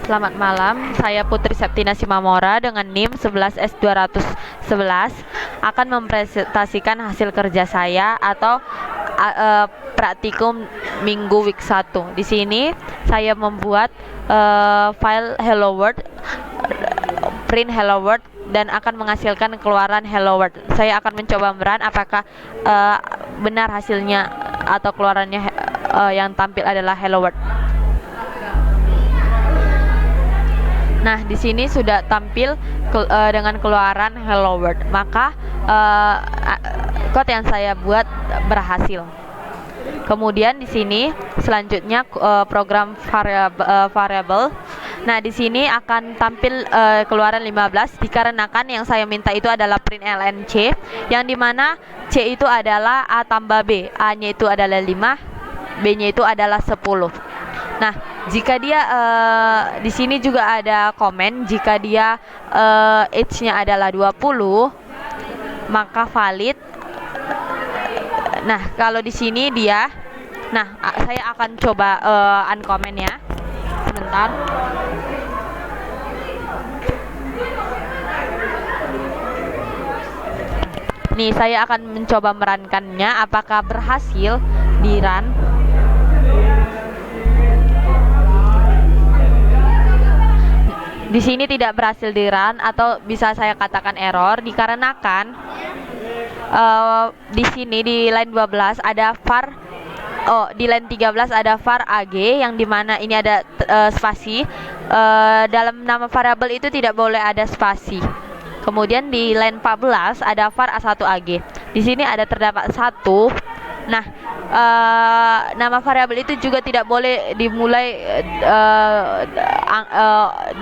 Selamat malam, saya Putri Septina Simamora dengan NIM 11S211 akan mempresentasikan hasil kerja saya atau praktikum minggu week 1. Di sini saya membuat file Hello World, print Hello World dan akan menghasilkan keluaran Hello World. Saya akan mencoba merun apakah benar hasilnya atau keluarannya yang tampil adalah Hello World. Nah, di sini sudah tampil dengan keluaran Hello World. Maka code yang saya buat berhasil. Kemudian di sini selanjutnya program variable. Nah, di sini akan tampil keluaran 15 dikarenakan yang saya minta itu adalah println C, yang dimana C itu adalah A tambah B. A-nya itu adalah 5, B-nya itu adalah 10. Nah, jika dia di sini juga ada komen, jika dia age-nya adalah 20, maka valid. Nah, kalau di sini dia, saya akan coba uncomment ya. Sebentar. Nih, saya akan mencoba merunkannya. Apakah berhasil di run? Di sini tidak berhasil di run atau bisa saya katakan error dikarenakan di sini di line 12 ada var, di line 13 ada var ag yang dimana ini ada spasi. Dalam nama variabel itu tidak boleh ada spasi. Kemudian di line 14 ada var a1ag. Di sini ada terdapat satu. Nah, nama variabel itu juga tidak boleh dimulai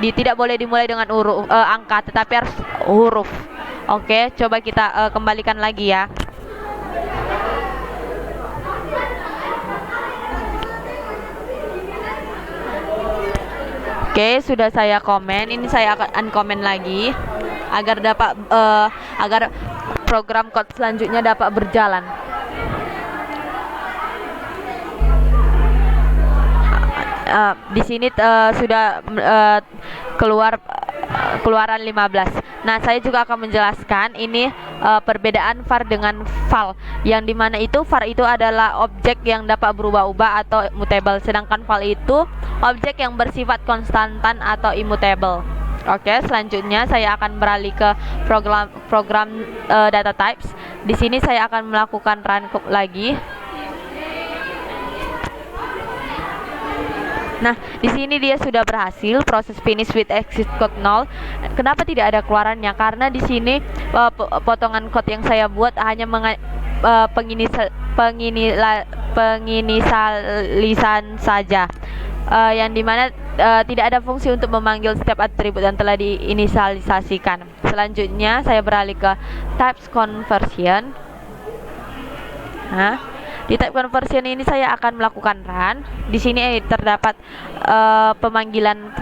tidak boleh dimulai dengan angka, tetapi harus huruf. Oke, coba kita kembalikan lagi ya. Oke, sudah saya komen. Ini saya akan uncomment lagi agar dapat agar program code selanjutnya dapat berjalan. Di sini sudah keluaran 15. Nah, saya juga akan menjelaskan ini perbedaan var dengan val, yang dimana itu var itu adalah objek yang dapat berubah-ubah atau mutable, sedangkan val itu objek yang bersifat konstantan atau immutable. Oke, selanjutnya saya akan beralih ke program data types. Di sini saya akan melakukan run lagi. Nah, di sini dia sudah berhasil proses finish with exit code 0. Kenapa tidak ada keluarannya? Karena di sini potongan code yang saya buat hanya penginisialisan saja, yang dimana tidak ada fungsi untuk memanggil setiap atribut yang telah diinisialisasikan. Selanjutnya saya beralih ke types conversion. Nah, di type conversion ini saya akan melakukan run. Di sini terdapat pemanggilan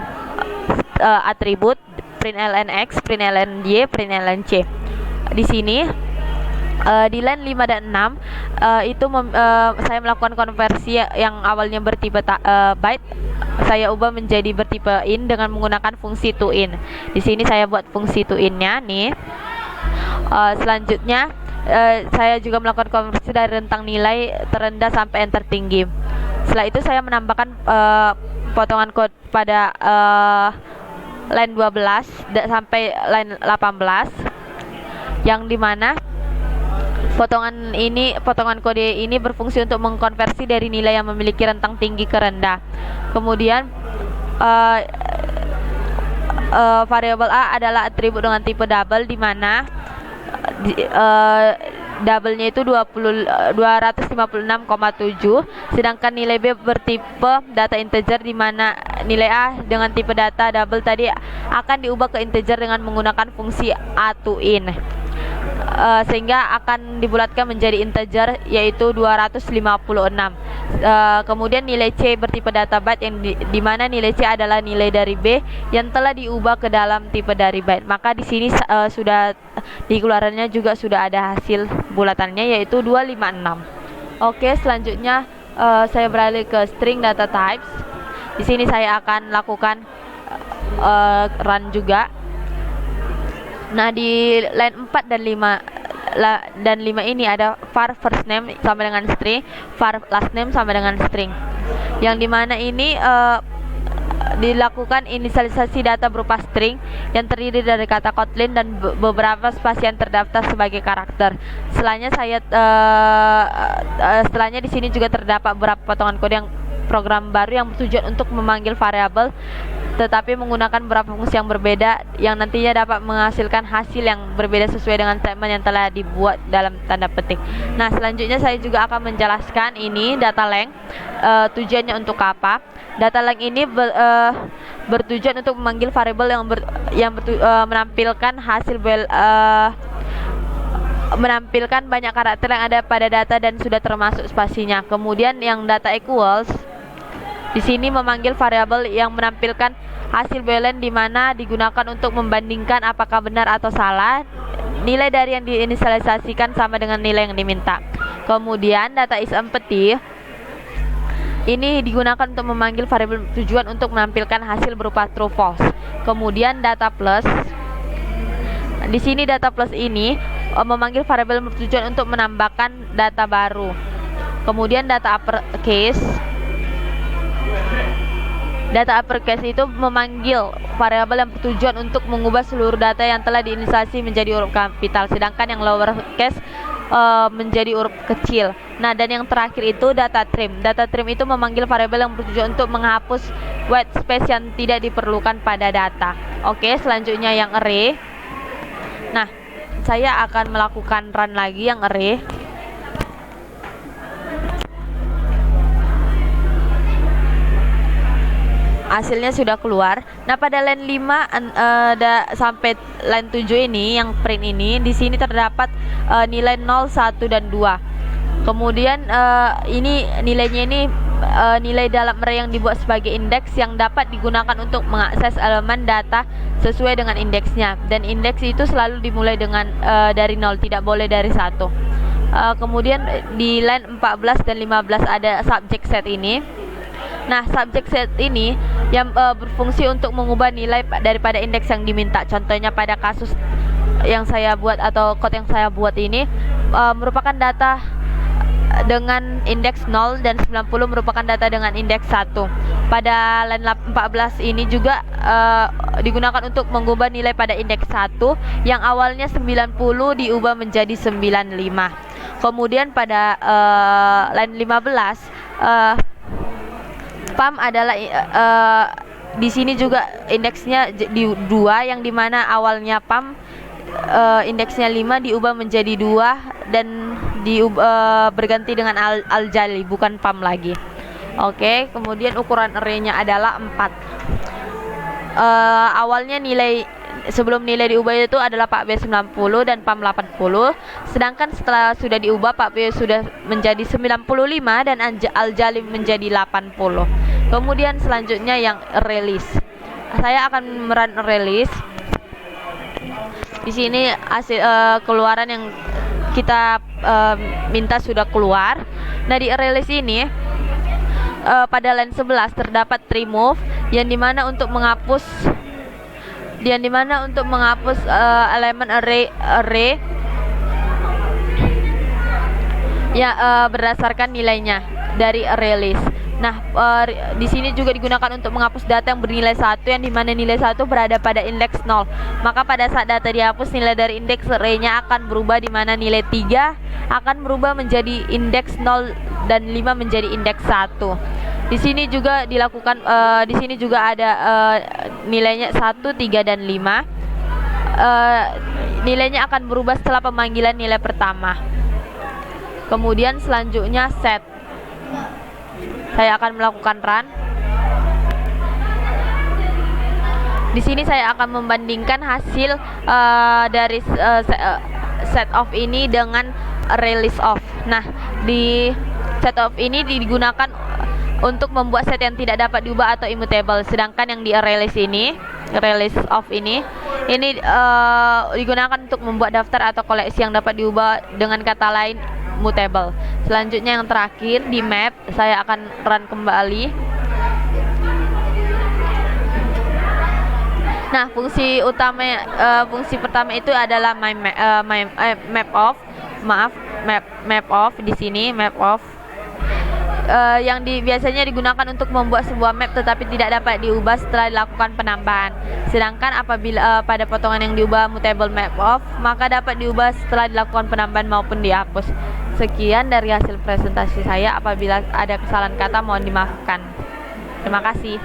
atribut println x, println y, println c. Di sini di line 5 dan 6 itu saya melakukan konversi yang awalnya bertipe byte, saya ubah menjadi bertipe int dengan menggunakan fungsi toInt. Di sini saya buat fungsi toInt-nya nih. Selanjutnya saya juga melakukan konversi dari rentang nilai terendah sampai yang tertinggi. Setelah itu saya menambahkan potongan kode pada line 12 sampai line 18, yang dimana potongan kode ini berfungsi untuk mengkonversi dari nilai yang memiliki rentang tinggi ke rendah. Kemudian variabel A adalah atribut dengan tipe double, di mana double-nya itu 256,7, sedangkan nilai B bertipe data integer, di mana nilai A dengan tipe data double tadi akan diubah ke integer dengan menggunakan fungsi a_toInt, sehingga akan dibulatkan menjadi integer, yaitu 256. Kemudian nilai C bertipe data byte, yang dimana nilai C adalah nilai dari B yang telah diubah ke dalam tipe dari byte. Maka di sini sudah di keluarannya juga sudah ada hasil bulatannya, yaitu 256. Oke, selanjutnya saya beralih ke string data types. Di sini saya akan lakukan run juga. Nah, di line 4 dan 5 ini ada var first name sama dengan string, var last name sama dengan string. Yang dimana ini dilakukan inisialisasi data berupa string yang terdiri dari kata Kotlin dan beberapa spasi yang terdaftar sebagai karakter. Setelahnya di sini juga terdapat beberapa potongan kode yang program baru yang bertujuan untuk memanggil variabel tetapi menggunakan beberapa fungsi yang berbeda yang nantinya dapat menghasilkan hasil yang berbeda sesuai dengan statement yang telah dibuat dalam tanda petik. Nah, selanjutnya saya juga akan menjelaskan ini data length, tujuannya untuk apa. Data length ini bertujuan untuk memanggil variabel yang menampilkan hasil menampilkan banyak karakter yang ada pada data dan sudah termasuk spasinya. Kemudian yang data equals di sini memanggil variabel yang menampilkan hasil boolean di mana digunakan untuk membandingkan apakah benar atau salah nilai dari yang diinisialisasikan sama dengan nilai yang diminta. Kemudian data is empty ini digunakan untuk memanggil variabel tujuan untuk menampilkan hasil berupa true false. Kemudian data plus di sini data plus ini memanggil variabel bertujuan untuk menambahkan data baru. Kemudian data uppercase itu memanggil variabel yang bertujuan untuk mengubah seluruh data yang telah diinisialisasi menjadi huruf kapital, sedangkan yang lowercase menjadi huruf kecil. Nah, dan yang terakhir itu data trim. Data trim itu memanggil variabel yang bertujuan untuk menghapus white space yang tidak diperlukan pada data. Oke, selanjutnya yang array. Nah, saya akan melakukan run lagi yang array. Hasilnya sudah keluar. Nah, pada line 5 sampai line 7 ini yang print ini di sini terdapat nilai 0, 1 dan 2. Kemudian ini nilainya ini nilai dalam array yang dibuat sebagai indeks yang dapat digunakan untuk mengakses elemen data sesuai dengan indeksnya, dan indeks itu selalu dimulai dengan dari 0, tidak boleh dari 1. Kemudian di line 14 dan 15 ada subject set ini. Nah, subject set ini yang berfungsi untuk mengubah nilai daripada indeks yang diminta. Contohnya pada kasus yang saya buat atau code yang saya buat ini merupakan data dengan indeks 0 dan 90 merupakan data dengan indeks 1. Pada line 14 ini juga digunakan untuk mengubah nilai pada indeks 1 yang awalnya 90 diubah menjadi 95. Kemudian pada line 15 PAM adalah di sini juga indeksnya di 2 yang dimana awalnya PAM indeksnya 5 diubah menjadi 2 dan berganti dengan aljali, bukan PAM lagi. Oke, kemudian ukuran arraynya adalah 4. Awalnya sebelum nilai diubah itu adalah Pak B 90 dan PAM 80, sedangkan setelah sudah diubah Pak B sudah menjadi 95 dan aljali menjadi 80. Kemudian selanjutnya yang release. Saya akan merun release. Di sini hasil keluaran yang kita minta sudah keluar. Nah, di release ini pada line 11 terdapat remove yang dimana untuk menghapus elemen array ya berdasarkan nilainya dari array list. Nah, di sini juga digunakan untuk menghapus data yang bernilai 1 yang dimana nilai 1 berada pada indeks 0. Maka pada saat data dihapus, nilai dari indeks array-nya akan berubah, di mana nilai 3 akan berubah menjadi indeks 0 dan 5 menjadi indeks 1. Di sini juga dilakukan di sini juga ada nilainya 1, 3 dan 5. Nilainya akan berubah setelah pemanggilan nilai pertama. Kemudian selanjutnya set. Saya akan melakukan run. Di sini saya akan membandingkan hasil dari set off ini dengan release off. Nah, di set off ini digunakan untuk membuat set yang tidak dapat diubah atau immutable, sedangkan yang di release off ini digunakan untuk membuat daftar atau koleksi yang dapat diubah, dengan kata lain mutable. Selanjutnya yang terakhir di map, saya akan run kembali. Nah, fungsi pertama itu adalah map off. Maaf, map off di sini map off yang biasanya digunakan untuk membuat sebuah map tetapi tidak dapat diubah setelah dilakukan penambahan. Sedangkan apabila pada potongan yang diubah mutable map off, maka dapat diubah setelah dilakukan penambahan maupun dihapus. Sekian dari hasil presentasi saya. Apabila ada kesalahan kata mohon dimaafkan. Terima kasih.